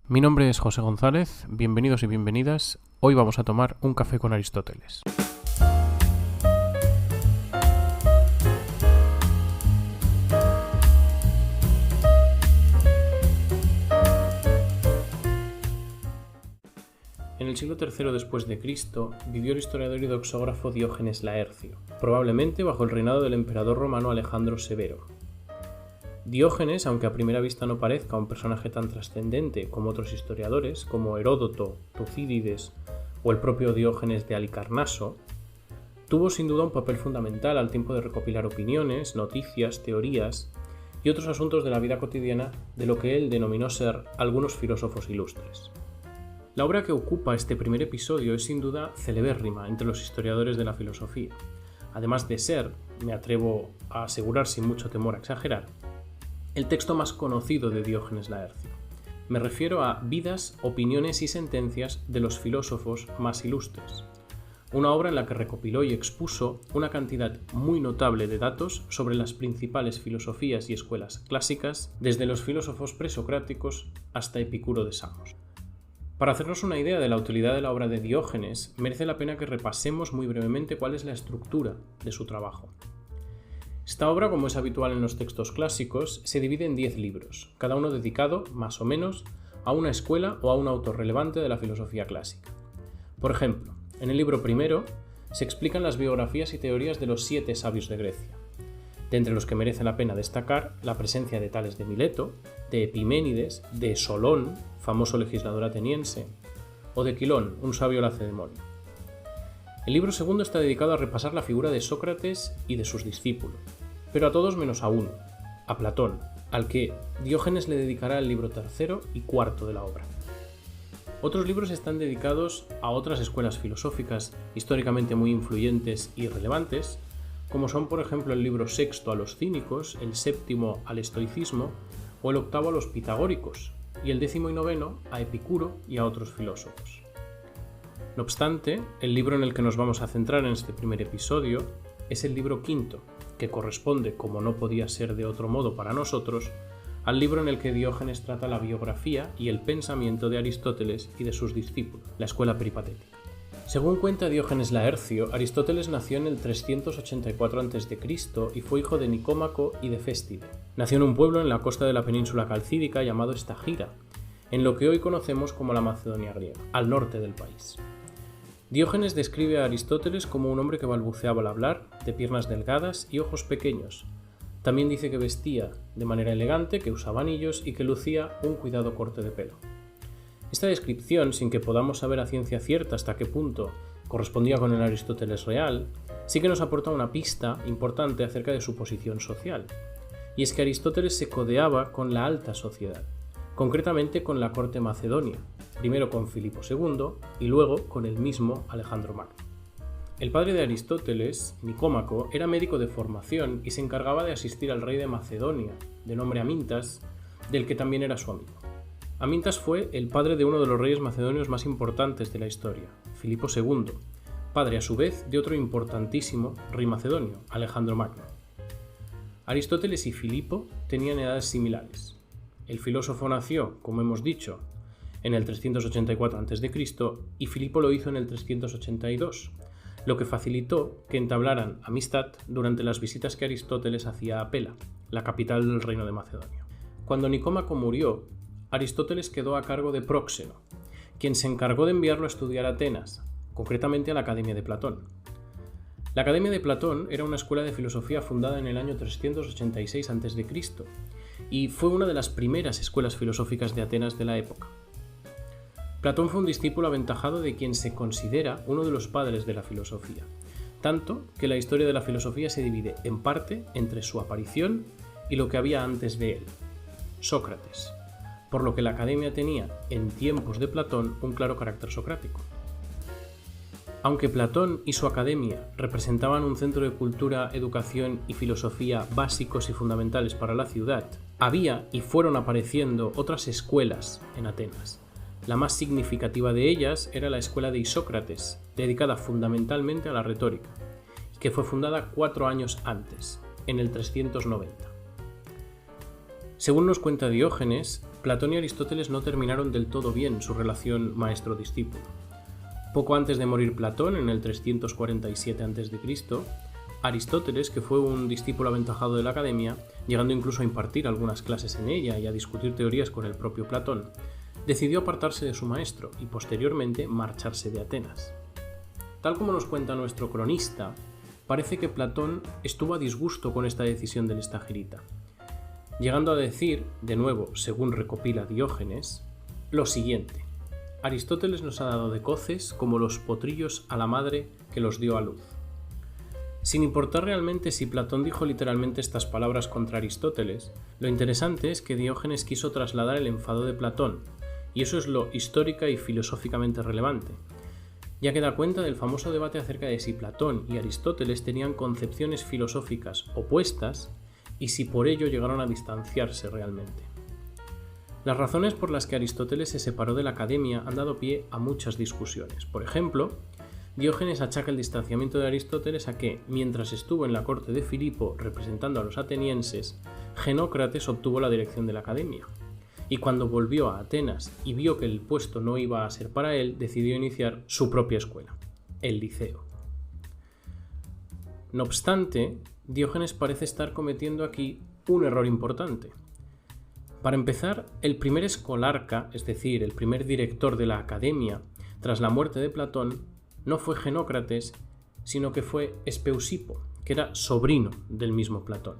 Mi nombre es José González, bienvenidos y bienvenidas. Hoy vamos a tomar un café con Aristóteles. En el siglo III después de Cristo vivió el historiador y doxógrafo Diógenes Laercio, probablemente bajo el reinado del emperador romano Alejandro Severo. Diógenes, aunque a primera vista no parezca un personaje tan trascendente como otros historiadores, como Heródoto, Tucídides o el propio Diógenes de Halicarnaso, tuvo sin duda un papel fundamental al tiempo de recopilar opiniones, noticias, teorías y otros asuntos de la vida cotidiana de lo que él denominó ser algunos filósofos ilustres. La obra que ocupa este primer episodio es sin duda celebérrima entre los historiadores de la filosofía, además de ser, me atrevo a asegurar sin mucho temor a exagerar, el texto más conocido de Diógenes Laercio. Me refiero a Vidas, opiniones y sentencias de los filósofos más ilustres, una obra en la que recopiló y expuso una cantidad muy notable de datos sobre las principales filosofías y escuelas clásicas, desde los filósofos presocráticos hasta Epicuro de Samos. Para hacernos una idea de la utilidad de la obra de Diógenes, merece la pena que repasemos muy brevemente cuál es la estructura de su trabajo. Esta obra, como es habitual en los textos clásicos, se divide en 10 libros, cada uno dedicado, más o menos, a una escuela o a un autor relevante de la filosofía clásica. Por ejemplo, en el libro primero se explican las biografías y teorías de los 7 sabios de Grecia, de entre los que merece la pena destacar la presencia de Tales de Mileto, de Epiménides, de Solón, famoso legislador ateniense, o de Quilón, un sabio lacedemonio. El libro segundo está dedicado a repasar la figura de Sócrates y de sus discípulos, pero a todos menos a uno, a Platón, al que Diógenes le dedicará el libro tercero y cuarto de la obra. Otros libros están dedicados a otras escuelas filosóficas históricamente muy influyentes y relevantes, como son por ejemplo el libro sexto a los cínicos, el séptimo al estoicismo o el octavo a los pitagóricos, y el décimo y noveno a Epicuro y a otros filósofos. No obstante, el libro en el que nos vamos a centrar en este primer episodio es el libro quinto, que corresponde, como no podía ser de otro modo para nosotros, al libro en el que Diógenes trata la biografía y el pensamiento de Aristóteles y de sus discípulos, la escuela peripatética. Según cuenta Diógenes Laercio, Aristóteles nació en el 384 a.C. y fue hijo de Nicómaco y de Féstide. Nació en un pueblo en la costa de la península calcídica llamado Estagira, en lo que hoy conocemos como la Macedonia griega, al norte del país. Diógenes describe a Aristóteles como un hombre que balbuceaba al hablar, de piernas delgadas y ojos pequeños. También dice que vestía de manera elegante, que usaba anillos y que lucía un cuidado corte de pelo. Esta descripción, sin que podamos saber a ciencia cierta hasta qué punto correspondía con el Aristóteles real, sí que nos aporta una pista importante acerca de su posición social. Y es que Aristóteles se codeaba con la alta sociedad, concretamente con la corte macedonia, primero con Filipo II y luego con el mismo Alejandro Magno. El padre de Aristóteles, Nicómaco, era médico de formación y se encargaba de asistir al rey de Macedonia, de nombre Amintas, del que también era su amigo. Amintas fue el padre de uno de los reyes macedonios más importantes de la historia, Filipo II, padre a su vez de otro importantísimo rey macedonio, Alejandro Magno. Aristóteles y Filipo tenían edades similares. El filósofo nació, como hemos dicho, en el 384 a.C. y Filipo lo hizo en el 382, lo que facilitó que entablaran amistad durante las visitas que Aristóteles hacía a Pela, la capital del reino de Macedonia. Cuando Nicómaco murió, Aristóteles quedó a cargo de Próxeno, quien se encargó de enviarlo a estudiar a Atenas, concretamente a la Academia de Platón. La Academia de Platón era una escuela de filosofía fundada en el año 386 a.C. y fue una de las primeras escuelas filosóficas de Atenas de la época. Platón fue un discípulo aventajado de quien se considera uno de los padres de la filosofía, tanto que la historia de la filosofía se divide en parte entre su aparición y lo que había antes de él, Sócrates, por lo que la academia tenía, en tiempos de Platón, un claro carácter socrático. Aunque Platón y su academia representaban un centro de cultura, educación y filosofía básicos y fundamentales para la ciudad, había y fueron apareciendo otras escuelas en Atenas. La más significativa de ellas era la escuela de Isócrates, dedicada fundamentalmente a la retórica, que fue fundada 4 años antes, en el 390. Según nos cuenta Diógenes, Platón y Aristóteles no terminaron del todo bien su relación maestro-discípulo. Poco antes de morir Platón, en el 347 a.C., Aristóteles, que fue un discípulo aventajado de la Academia, llegando incluso a impartir algunas clases en ella y a discutir teorías con el propio Platón, decidió apartarse de su maestro y posteriormente marcharse de Atenas. Tal como nos cuenta nuestro cronista, parece que Platón estuvo a disgusto con esta decisión del estagirita, llegando a decir, de nuevo, según recopila Diógenes, lo siguiente: Aristóteles nos ha dado de coces como los potrillos a la madre que los dio a luz. Sin importar realmente si Platón dijo literalmente estas palabras contra Aristóteles, lo interesante es que Diógenes quiso trasladar el enfado de Platón, y eso es lo histórica y filosóficamente relevante, ya que da cuenta del famoso debate acerca de si Platón y Aristóteles tenían concepciones filosóficas opuestas y si por ello llegaron a distanciarse realmente. Las razones por las que Aristóteles se separó de la Academia han dado pie a muchas discusiones. Por ejemplo, Diógenes achaca el distanciamiento de Aristóteles a que, mientras estuvo en la corte de Filipo representando a los atenienses, Genócrates obtuvo la dirección de la Academia, y cuando volvió a Atenas y vio que el puesto no iba a ser para él, decidió iniciar su propia escuela, el Liceo. No obstante, Diógenes parece estar cometiendo aquí un error importante. Para empezar, el primer escolarca, es decir, el primer director de la Academia, tras la muerte de Platón, no fue Genócrates, sino que fue Espeusipo, que era sobrino del mismo Platón.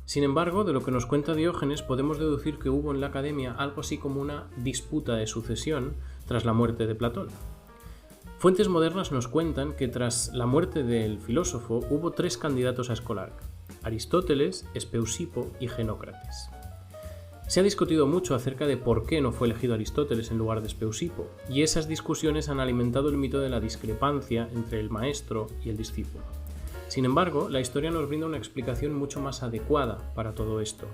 Sin embargo, de lo que nos cuenta Diógenes podemos deducir que hubo en la Academia algo así como una disputa de sucesión tras la muerte de Platón. Fuentes modernas nos cuentan que tras la muerte del filósofo hubo 3 candidatos a escolarca: Aristóteles, Espeusipo y Genócrates. Se ha discutido mucho acerca de por qué no fue elegido Aristóteles en lugar de Espeusipo, y esas discusiones han alimentado el mito de la discrepancia entre el maestro y el discípulo. Sin embargo, la historia nos brinda una explicación mucho más adecuada para todo esto,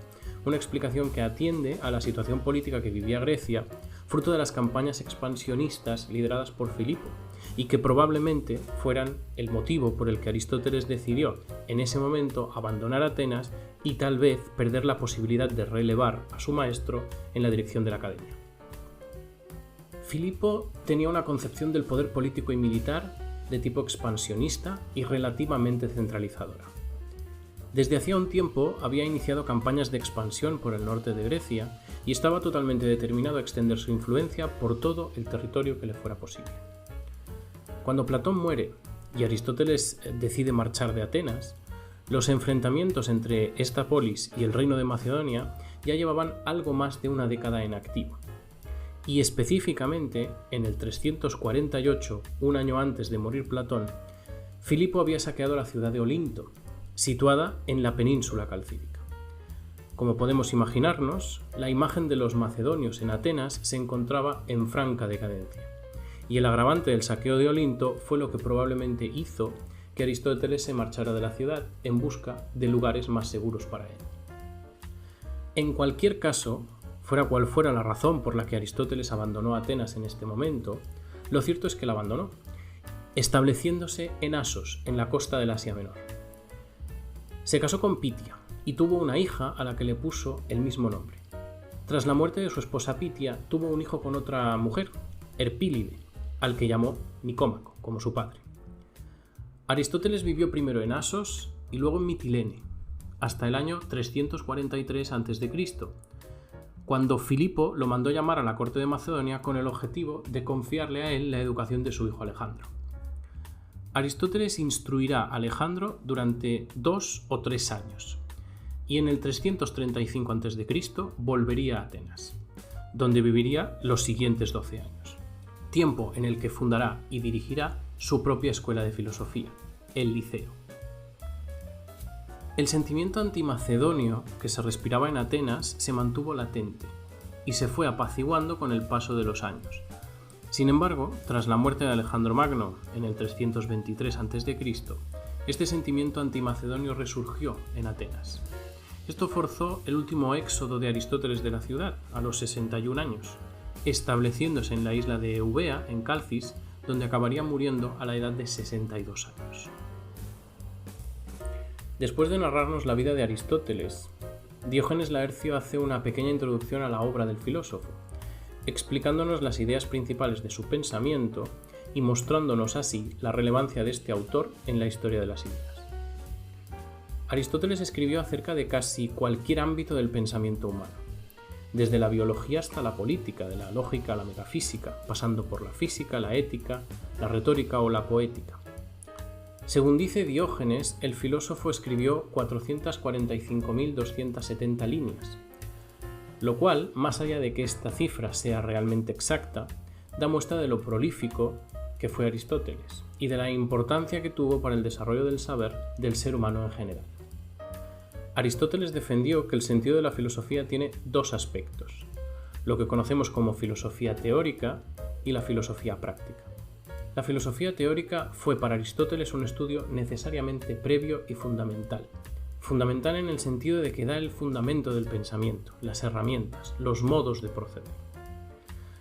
una explicación que atiende a la situación política que vivía Grecia, fruto de las campañas expansionistas lideradas por Filipo, y que probablemente fueran el motivo por el que Aristóteles decidió en ese momento abandonar Atenas y tal vez perder la posibilidad de relevar a su maestro en la dirección de la Academia. Filipo tenía una concepción del poder político y militar de tipo expansionista y relativamente centralizadora. Desde hacía un tiempo había iniciado campañas de expansión por el norte de Grecia y estaba totalmente determinado a extender su influencia por todo el territorio que le fuera posible. Cuando Platón muere y Aristóteles decide marchar de Atenas, los enfrentamientos entre esta polis y el reino de Macedonia ya llevaban algo más de una década en activo. Y específicamente, en el 348, un año antes de morir Platón, Filipo había saqueado la ciudad de Olinto, situada en la península calcídica. Como podemos imaginarnos, la imagen de los macedonios en Atenas se encontraba en franca decadencia, y el agravante del saqueo de Olinto fue lo que probablemente hizo que Aristóteles se marchara de la ciudad en busca de lugares más seguros para él. En cualquier caso, fuera cual fuera la razón por la que Aristóteles abandonó Atenas en este momento, lo cierto es que la abandonó, estableciéndose en Asos, en la costa del Asia Menor. Se casó con Pitia y tuvo una hija a la que le puso el mismo nombre. Tras la muerte de su esposa Pitia, tuvo un hijo con otra mujer, Erpílide, al que llamó Nicómaco, como su padre. Aristóteles vivió primero en Asos y luego en Mitilene, hasta el año 343 a.C., cuando Filipo lo mandó llamar a la corte de Macedonia con el objetivo de confiarle a él la educación de su hijo Alejandro. Aristóteles instruirá a Alejandro durante 2 o 3 años, y en el 335 a.C. volvería a Atenas, donde viviría los siguientes 12 años, tiempo en el que fundará y dirigirá su propia escuela de filosofía, el Liceo. El sentimiento antimacedonio que se respiraba en Atenas se mantuvo latente y se fue apaciguando con el paso de los años. Sin embargo, tras la muerte de Alejandro Magno en el 323 a.C., este sentimiento antimacedonio resurgió en Atenas. Esto forzó el último éxodo de Aristóteles de la ciudad, a los 61 años, estableciéndose en la isla de Eubea, en Calcis, donde acabaría muriendo a la edad de 62 años. Después de narrarnos la vida de Aristóteles, Diógenes Laercio hace una pequeña introducción a la obra del filósofo, explicándonos las ideas principales de su pensamiento y mostrándonos así la relevancia de este autor en la historia de las ideas. Aristóteles escribió acerca de casi cualquier ámbito del pensamiento humano, desde la biología hasta la política, de la lógica a la metafísica, pasando por la física, la ética, la retórica o la poética. Según dice Diógenes, el filósofo escribió 445.270 líneas, lo cual, más allá de que esta cifra sea realmente exacta, da muestra de lo prolífico que fue Aristóteles y de la importancia que tuvo para el desarrollo del saber del ser humano en general. Aristóteles defendió que el sentido de la filosofía tiene dos aspectos, lo que conocemos como filosofía teórica y la filosofía práctica. La filosofía teórica fue para Aristóteles un estudio necesariamente previo y fundamental. Fundamental en el sentido de que da el fundamento del pensamiento, las herramientas, los modos de proceder.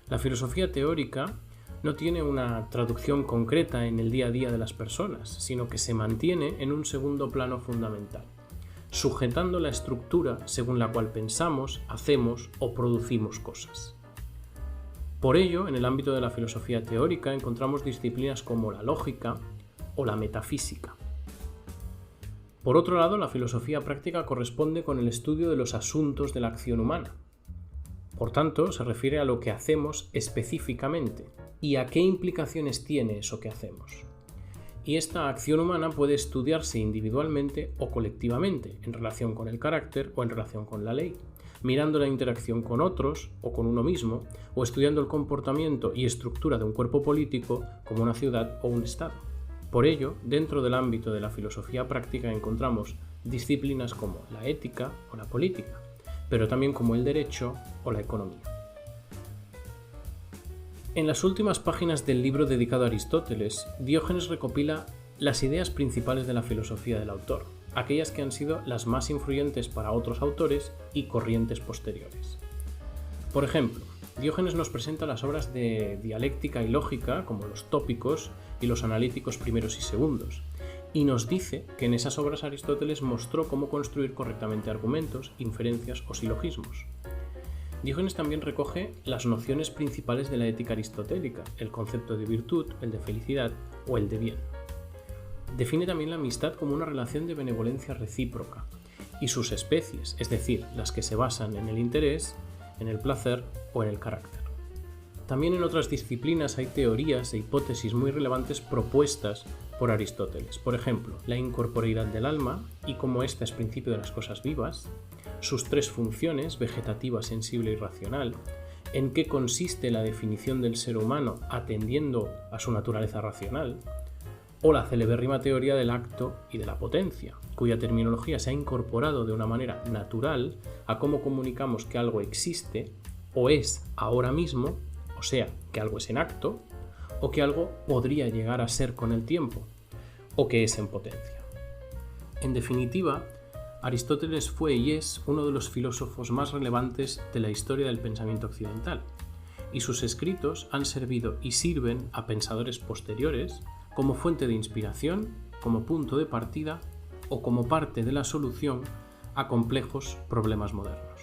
La filosofía teórica no tiene una traducción concreta en el día a día de las personas, sino que se mantiene en un segundo plano fundamental, sujetando la estructura según la cual pensamos, hacemos o producimos cosas. Por ello, en el ámbito de la filosofía teórica encontramos disciplinas como la lógica o la metafísica. Por otro lado, la filosofía práctica corresponde con el estudio de los asuntos de la acción humana. Por tanto, se refiere a lo que hacemos específicamente y a qué implicaciones tiene eso que hacemos. Y esta acción humana puede estudiarse individualmente o colectivamente, en relación con el carácter o en relación con la ley, mirando la interacción con otros o con uno mismo, o estudiando el comportamiento y estructura de un cuerpo político como una ciudad o un estado. Por ello, dentro del ámbito de la filosofía práctica encontramos disciplinas como la ética o la política, pero también como el derecho o la economía. En las últimas páginas del libro dedicado a Aristóteles, Diógenes recopila las ideas principales de la filosofía del autor, aquellas que han sido las más influyentes para otros autores y corrientes posteriores. Por ejemplo, Diógenes nos presenta las obras de dialéctica y lógica, como los tópicos y los analíticos primeros y segundos, y nos dice que en esas obras Aristóteles mostró cómo construir correctamente argumentos, inferencias o silogismos. Diógenes también recoge las nociones principales de la ética aristotélica, el concepto de virtud, el de felicidad o el de bien. Define también la amistad como una relación de benevolencia recíproca y sus especies, es decir, las que se basan en el interés, en el placer o en el carácter. También en otras disciplinas hay teorías e hipótesis muy relevantes propuestas por Aristóteles. Por ejemplo, la incorporeidad del alma y cómo ésta es principio de las cosas vivas, sus tres funciones, vegetativa, sensible y racional, en qué consiste la definición del ser humano atendiendo a su naturaleza racional, o la celebérrima teoría del acto y de la potencia, cuya terminología se ha incorporado de una manera natural a cómo comunicamos que algo existe o es ahora mismo, o sea, que algo es en acto, o que algo podría llegar a ser con el tiempo, o que es en potencia. En definitiva, Aristóteles fue y es uno de los filósofos más relevantes de la historia del pensamiento occidental, y sus escritos han servido y sirven a pensadores posteriores como fuente de inspiración, como punto de partida o como parte de la solución a complejos problemas modernos.